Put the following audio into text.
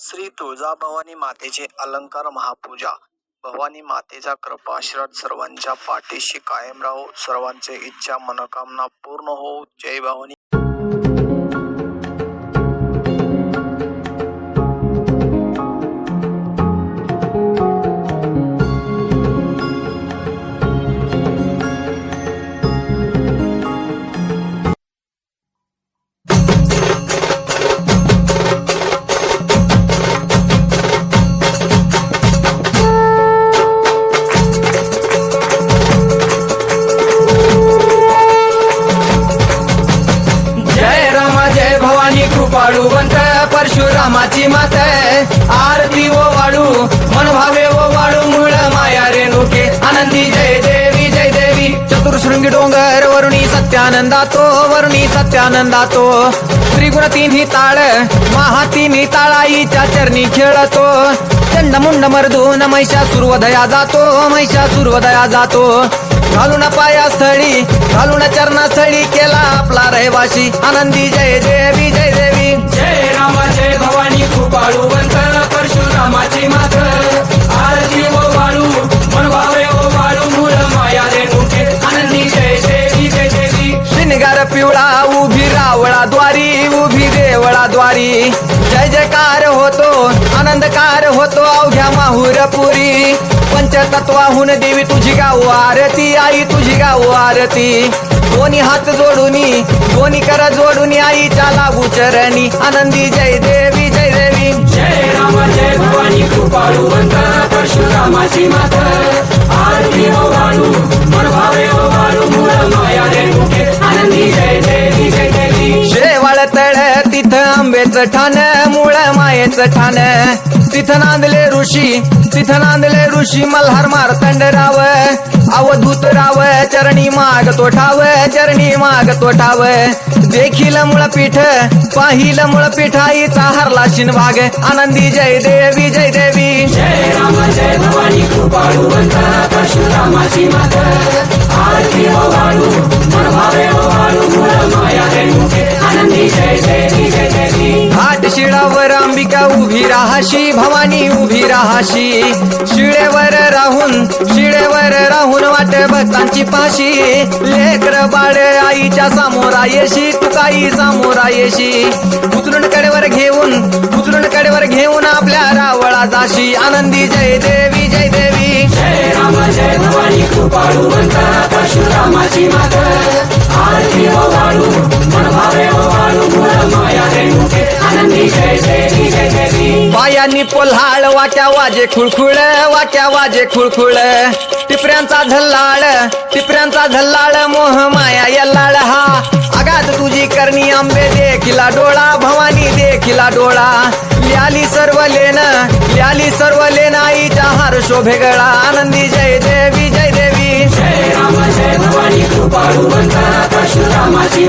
श्री तुळजाभवानी मातेचे अलंकार महापूजा. भवानी मातेचा कृपा आशीर्वाद सर्वांच्या पाठीशी कायम राहो. सर्वांचे इच्छा मनोकामना पूर्ण हो. जय भवानी. कृपाळुवंत परशुरामाची मात आरती ओ वाळू मन भावे ओ वाळू मूळ माया रेणुके आनंदी जय देवी जय देवी. चतुर्शृंगी डोंगर वरुणी सत्यानंदातो वरुणी सत्यानंदातो त्रिगुण तिन्ही ताळ महातिन्ही ताळाईच्या चरणी खेळतो. चंडमुंड मर्दून महिषासुरवधया जातो महिषासुरवधया जातो. घालून पायास्थळी घालून चरणास्थळी केला आपला रहिवाशी आनंदी जय देवी जय देवी. जय राम जय भवानी कृपाळुवंत परशुरामाची मात आरती ओ वाळू मन भावे ओ वाळू मूळ माया रेणुके आनंदी जय देवी जय देवी. शिनगार पिवळा उभी रावळा द्वारी उभी देवळा द्वारी. जय जयकार होतो आनंदकार होतो अवघ्या माहुरपुरी. पंचतत्वाहून देवी तुझी गाव आरती आई तुझी गाव आरती. दोन्ही हात जोडूनी दोन्ही कर जोडूनी आईच्या लागू चरणी आनंदी जय देवी जय देवी. जय राम जय भवानी कृपाळुवंत परशुरामाची मात आरती ओ वाळू मन भावे ओ वाळू मूळ माया रेणुके आनंदी जय देवी जय देवी. शेवाळ तळ तिथं आंबेचं ठाण मूळ मायेचं ठाण. तिथं नांदले ऋषी मल्हार मार्तंड राव अवधूत राव चरणी माग तो ठाव चरणी माग तो ठाव. देखील मुळपीठ पाहिलं मुळपीठ आईचा हरला शिनभाग आनंदी जय देवी जय देवी. जय राम जय भवानी कृपाळुवंत परशुरामाची मात आरती ओ वाळू मन भावे ओ वाळू मूळ माया रेणुके आनंदी जय देवी जय देवी. घाट शिळावर अंबिका उभी राहाशी भवानी उभी राहाशी. शिळेवर राहून वाट भक्तांची पाशी. लेकर बाळ आईच्या सामोरा येशी तुकाई सामोरा येशी. उचलून कडेवर घेऊन आपल्या रावळा जाशी आनंदी जय देवी जय देवी. जय राम जय भवानी कृपाळुवंत परशुरामाची मात आरती ओ वाळू मन भावे ओ वाळू मूळ माया रेणुके आनंदी जय देवी जय देवी. पायांनी पोल्हाळ वाट्या वाजे खुळखुळ. टिपऱ्यांचा झल्लाळ मोह माया यल्लाळ हा. आगात तुझी करणी आंबे देखिला डोळा भवानी देखिला डोळा. ल्याली सर्व लेन आईच्या हार शोभे गळा आनंदी जय देवी जय देवी. जय राम जय भवानी कृपाळुवंत परशुरामाची